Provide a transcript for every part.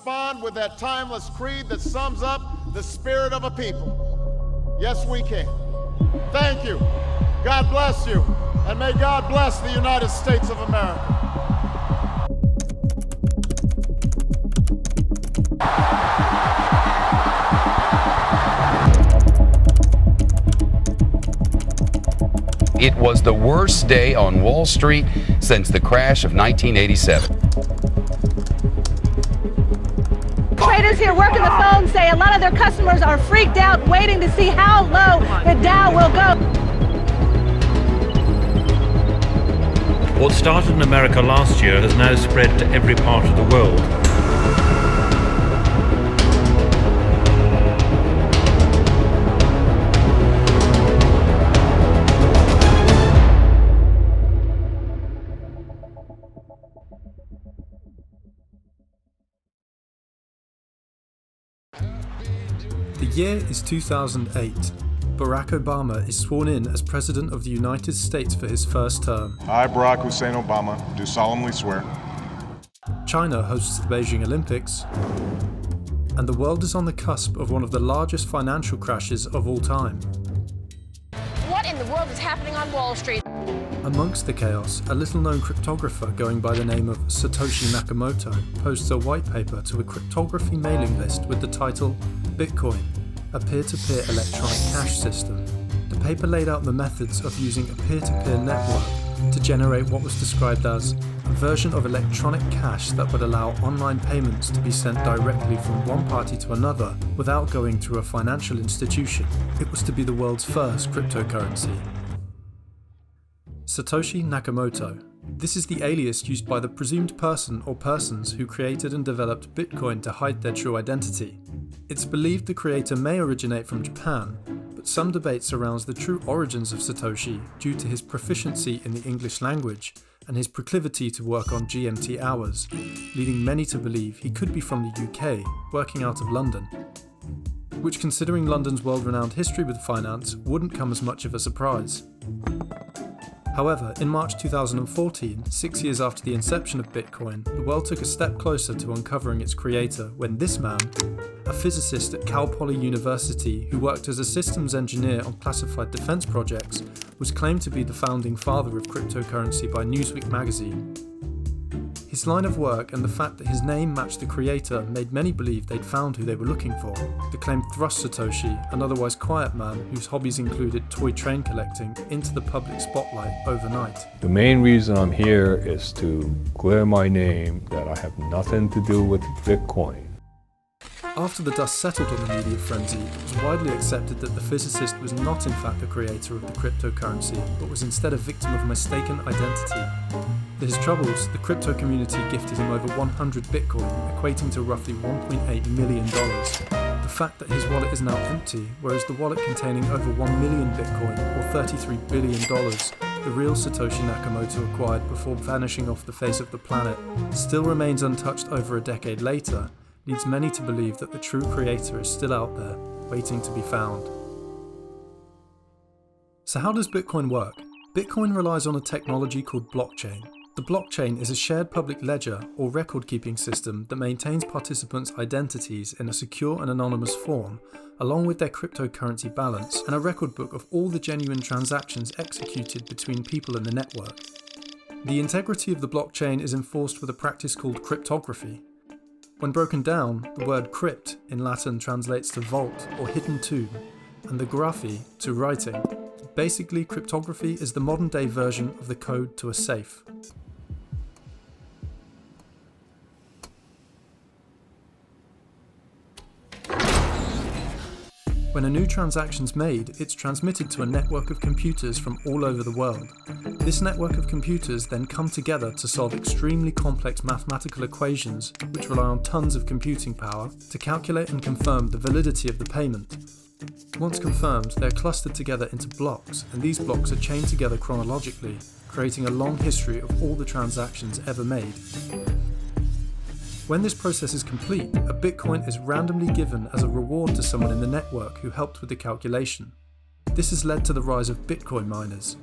respond with that timeless creed that sums up the spirit of a people. Yes, we can. Thank you. God bless you. And may God bless the United States of America. It was the worst day on Wall Street since the crash of 1987. Traders here working the phone say a lot of their customers are freaked out, waiting to see how low the Dow will go. What started in America last year has now spread to every part of the world. The year is 2008. Barack Obama is sworn in as President of the United States for his first term. I, Barack Hussein Obama, do solemnly swear. China hosts the Beijing Olympics, and the world is on the cusp of one of the largest financial crashes of all time. What in the world is happening on Wall Street? Amongst the chaos, a little-known cryptographer going by the name of Satoshi Nakamoto posts a white paper to a cryptography mailing list with the title Bitcoin, a peer-to-peer electronic cash system. The paper laid out the methods of using a peer-to-peer network to generate what was described as a version of electronic cash that would allow online payments to be sent directly from one party to another without going through a financial institution. It was to be the world's first cryptocurrency. Satoshi Nakamoto. This is the alias used by the presumed person or persons who created and developed Bitcoin to hide their true identity. It's believed the creator may originate from Japan, but some debate surrounds the true origins of Satoshi due to his proficiency in the English language and his proclivity to work on GMT hours, leading many to believe he could be from the UK, working out of London. Which, considering London's world-renowned history with finance, wouldn't come as much of a surprise. However, in March 2014, 6 years after the inception of Bitcoin, the world took a step closer to uncovering its creator when this man, a physicist at Cal Poly University who worked as a systems engineer on classified defense projects, was claimed to be the founding father of cryptocurrency by Newsweek magazine. His line of work and the fact that his name matched the creator made many believe they'd found who they were looking for. The claim thrust Satoshi, an otherwise quiet man whose hobbies included toy train collecting, into the public spotlight overnight. The main reason I'm here is to clear my name that I have nothing to do with Bitcoin. After the dust settled on the media frenzy, it was widely accepted that the physicist was not in fact the creator of the cryptocurrency, but was instead a victim of mistaken identity. For his troubles, the crypto community gifted him over 100 Bitcoin, equating to roughly $1.8 million. The fact that his wallet is now empty, whereas the wallet containing over 1 million Bitcoin, or $33 billion, the real Satoshi Nakamoto acquired before vanishing off the face of the planet, still remains untouched over a decade later, leads many to believe that the true creator is still out there, waiting to be found. So how does Bitcoin work? Bitcoin relies on a technology called blockchain. The blockchain is a shared public ledger or record-keeping system that maintains participants' identities in a secure and anonymous form, along with their cryptocurrency balance, and a record book of all the genuine transactions executed between people in the network. The integrity of the blockchain is enforced with a practice called cryptography. When broken down, the word crypt in Latin translates to vault or hidden tomb, and the graphy to writing. Basically, cryptography is the modern-day version of the code to a safe. When a new transaction's made, it's transmitted to a network of computers from all over the world. This network of computers then come together to solve extremely complex mathematical equations, which rely on tons of computing power, to calculate and confirm the validity of the payment. Once confirmed, they're clustered together into blocks, and these blocks are chained together chronologically, creating a long history of all the transactions ever made. When this process is complete, a Bitcoin is randomly given as a reward to someone in the network who helped with the calculation. This has led to the rise of Bitcoin miners,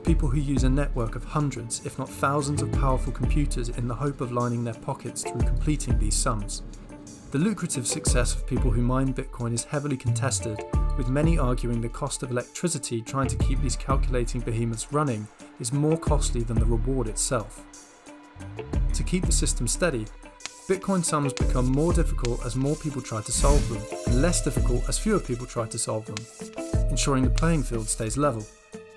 people who use a network of hundreds, if not thousands of powerful computers in the hope of lining their pockets through completing these sums. The lucrative success of people who mine Bitcoin is heavily contested, with many arguing the cost of electricity trying to keep these calculating behemoths running is more costly than the reward itself. To keep the system steady, Bitcoin sums become more difficult as more people try to solve them, and less difficult as fewer people try to solve them, ensuring the playing field stays level.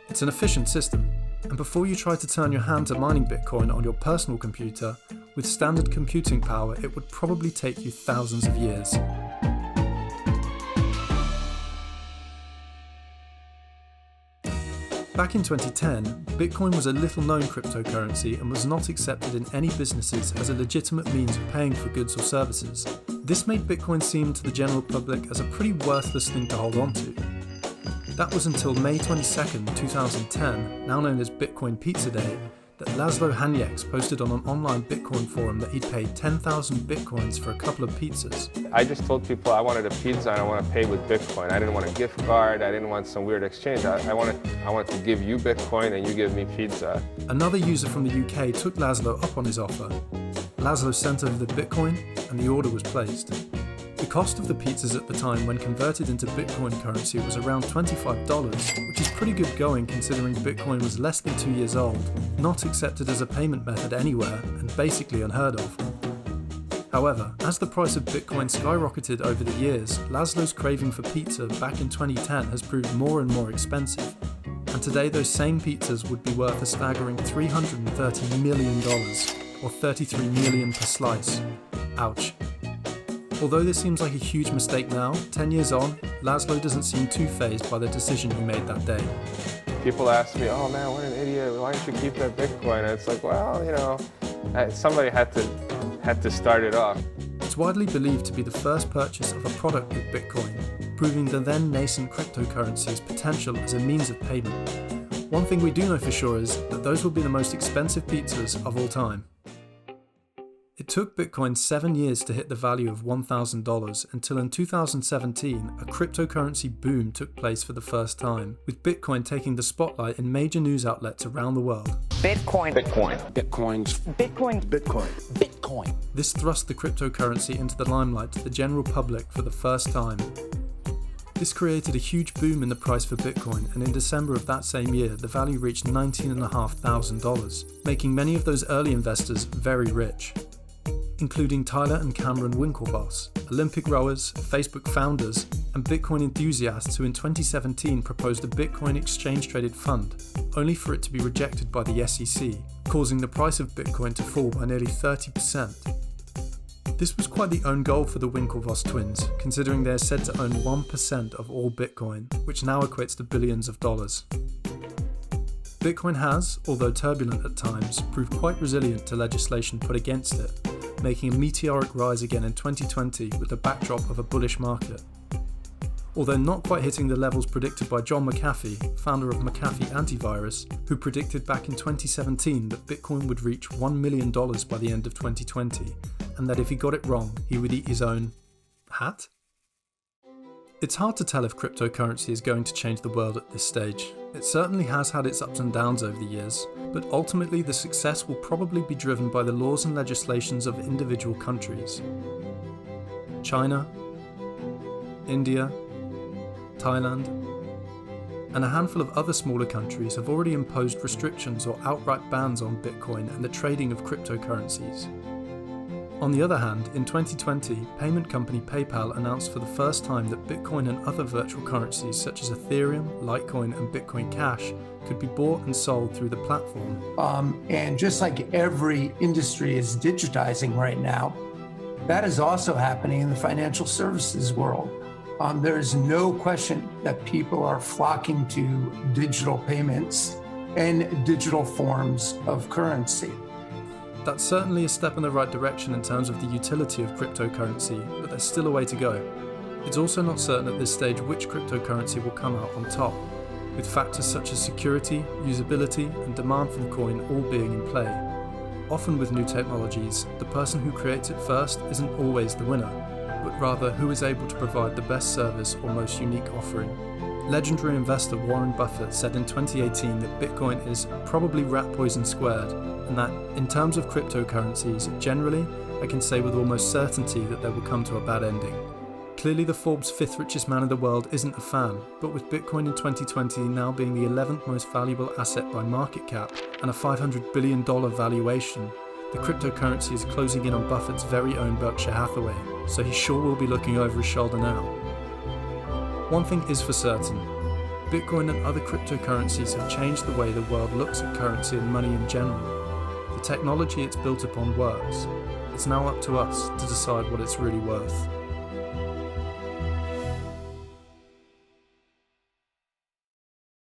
It's an efficient system, and before you try to turn your hand to mining Bitcoin on your personal computer, with standard computing power, it would probably take you thousands of years. Back in 2010, Bitcoin was a little-known cryptocurrency and was not accepted in any businesses as a legitimate means of paying for goods or services. This made Bitcoin seem to the general public as a pretty worthless thing to hold on to. That was until May 22, 2010, now known as Bitcoin Pizza Day, that Laszlo Hanyecz posted on an online Bitcoin forum that he'd paid 10,000 Bitcoins for a couple of pizzas. I just told people I wanted a pizza and I want to pay with Bitcoin. I didn't want a gift card, I didn't want some weird exchange. I wanted to give you Bitcoin and you give me pizza. Another user from the UK took Laszlo up on his offer. Laszlo sent over the Bitcoin and the order was placed. The cost of the pizzas at the time when converted into Bitcoin currency was around $25, which is pretty good going considering Bitcoin was less than 2 years old, not accepted as a payment method anywhere, and basically unheard of. However, as the price of Bitcoin skyrocketed over the years, Laszlo's craving for pizza back in 2010 has proved more and more expensive, and today those same pizzas would be worth a staggering $330 million, or $33 million per slice. Ouch. Although this seems like a huge mistake now, 10 years on, Laszlo doesn't seem too fazed by the decision he made that day. People ask me, oh man, what an idiot, why don't you keep that Bitcoin? And it's like, well, you know, somebody had to start it off. It's widely believed to be the first purchase of a product with Bitcoin, proving the then nascent cryptocurrency's potential as a means of payment. One thing we do know for sure is that those will be the most expensive pizzas of all time. It took Bitcoin 7 years to hit the value of $1,000 until in 2017 a cryptocurrency boom took place for the first time, with Bitcoin taking the spotlight in major news outlets around the world. Bitcoin. This thrust the cryptocurrency into the limelight to the general public for the first time. This created a huge boom in the price for Bitcoin, and in December of that same year the value reached $19,500, making many of those early investors very rich, including Tyler and Cameron Winklevoss, Olympic rowers, Facebook founders, and Bitcoin enthusiasts who in 2017 proposed a Bitcoin exchange-traded fund, only for it to be rejected by the SEC, causing the price of Bitcoin to fall by nearly 30%. This was quite the own goal for the Winklevoss twins, considering they are said to own 1% of all Bitcoin, which now equates to billions of dollars. Bitcoin has, although turbulent at times, proved quite resilient to legislation put against it, making a meteoric rise again in 2020 with the backdrop of a bullish market. Although not quite hitting the levels predicted by John McAfee, founder of McAfee Antivirus, who predicted back in 2017 that Bitcoin would reach $1 million by the end of 2020, and that if he got it wrong, he would eat his own hat? It's hard to tell if cryptocurrency is going to change the world at this stage. It certainly has had its ups and downs over the years, but ultimately the success will probably be driven by the laws and legislations of individual countries. China, India, Thailand, and a handful of other smaller countries have already imposed restrictions or outright bans on Bitcoin and the trading of cryptocurrencies. On the other hand, in 2020, payment company PayPal announced for the first time that Bitcoin and other virtual currencies such as Ethereum, Litecoin, and Bitcoin Cash could be bought and sold through the platform. And just like every industry is digitizing right now, that is also happening in the financial services world. There is no question that people are flocking to digital payments and digital forms of currency. That's certainly a step in the right direction in terms of the utility of cryptocurrency, but there's still a way to go. It's also not certain at this stage which cryptocurrency will come out on top, with factors such as security, usability, and demand for the coin all being in play. Often with new technologies, the person who creates it first isn't always the winner, but rather who is able to provide the best service or most unique offering. Legendary investor Warren Buffett said in 2018 that Bitcoin is probably rat poison squared, and that, in terms of cryptocurrencies, generally, I can say with almost certainty that they will come to a bad ending. Clearly the Forbes 5th richest man in the world isn't a fan, but with Bitcoin in 2020 now being the 11th most valuable asset by market cap and a $500 billion valuation, the cryptocurrency is closing in on Buffett's very own Berkshire Hathaway, so he sure will be looking over his shoulder now. One thing is for certain, Bitcoin and other cryptocurrencies have changed the way the world looks at currency and money in general. The technology it's built upon works. It's now up to us to decide what it's really worth.